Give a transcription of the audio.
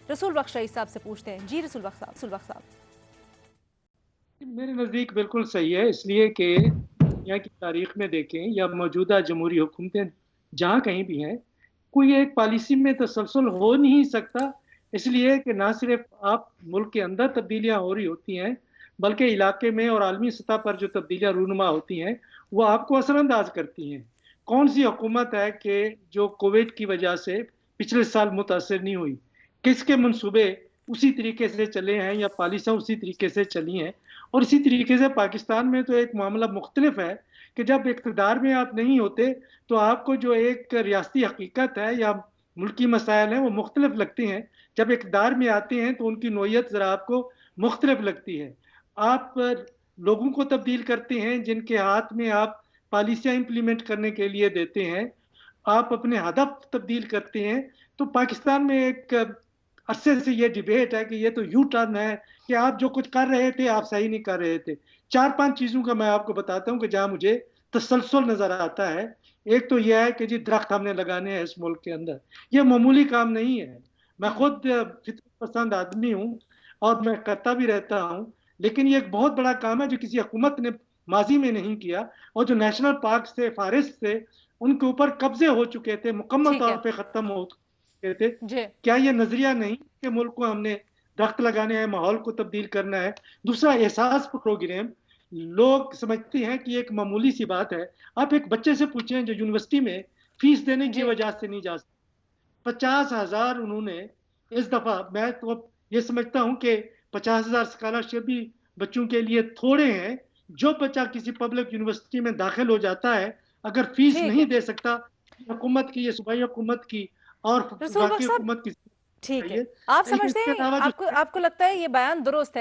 रसूल बख्श रईस साहब से पूछते हैं। जी रसूल बख्श साहब। मेरे नज़दीक बिल्कुल सही है, इसलिए कि दुनिया की तारीख में देखें या मौजूदा जमहूरी हुकूमतें जहाँ कहीं भी हैं, कोई एक पॉलिसी में तसलसल हो नहीं सकता, इसलिए कि ना सिर्फ आप मुल्क के अंदर तब्दीलियाँ हो रही होती हैं, बल्कि इलाके में और आलमी सतह पर जो तब्दीलियाँ रूनुमा होती हैं, वो आपको असरअंदाज करती हैं। कौन सी हुकूमत है कि जो कोविड की वजह से पिछले साल मुतासर नहीं हुई? किसके मंसूबे उसी तरीके से चले हैं या पॉलिसियाँ उसी तरीके से चली हैं? और इसी तरीके से पाकिस्तान में तो एक मामला मुख्तलिफ है कि जब इक़्तिदार में आप नहीं होते, तो आपको जो एक रियासती हकीकत है या मुल्की मसाइल हैं, वो मुख्तलिफ लगते हैं। जब इक़्तिदार में आते हैं, तो उनकी नोयत ज़रा आपको मुख्तलिफ लगती है। आप लोगों को तब्दील करते हैं, जिनके हाथ में आप पॉलिसियाँ इम्प्लीमेंट करने के लिए देते हैं। आप अपने हदफ तब्दील करते हैं। तो पाकिस्तान में एक अरसे से ये डिबेट है कि ये तो यू टर्न है कि आप जो कुछ कर रहे थे, आप सही नहीं कर रहे थे। 4-5 चीज़ों का मैं आपको बताता हूँ कि जहाँ मुझे तसलसल नज़र आता है। एक तो ये है कि जी दरख्त हमने लगाने हैं इस मुल्क के अंदर। ये मामूली काम नहीं है। मैं खुद फितरत पसंद आदमी हूँ और मैं करता भी रहता हूँ। लेकिन ये एक बहुत बड़ा काम है जो किसी हुकूमत ने माज़ी में नहीं किया, और जो नेशनल पार्क्स थे, फॉरेस्ट थे, उनके ऊपर कब्ज़े हो चुके थे, मुकम्मल ठीक तौर है। पे ख़त्म हो चुके थे। जी। क्या ये नज़रिया नहीं कि मुल्क को हमने दरख्त लगाने हैं, माहौल को तब्दील करना है? दूसरा एहसास प्रोग्राम, लोग समझते हैं कि एक मामूली सी बात है। आप एक बच्चे से पूछें जो यूनिवर्सिटी में फीस देने की जी। वजह से नहीं जा सकता, 50,000 उन्होंने इस दफ़ा, मैं तो अब ये समझता हूँ कि 50,000 स्कॉलरशिप भी बच्चों के लिए थोड़े हैं। जो बच्चा किसी पब्लिक यूनिवर्सिटी में दाखिल हो जाता है, अगर फीस ठीक नहीं है। दे सकता, हुकूमत की, ये सूबाई हुकूमत की और रसूल वफाकी बख्श साहब, हुकूमत की ठीक है। चाहिए। आप समझते इसके हैं, अलावा जो आपको आपको लगता है ये बयान दुरुस्त है।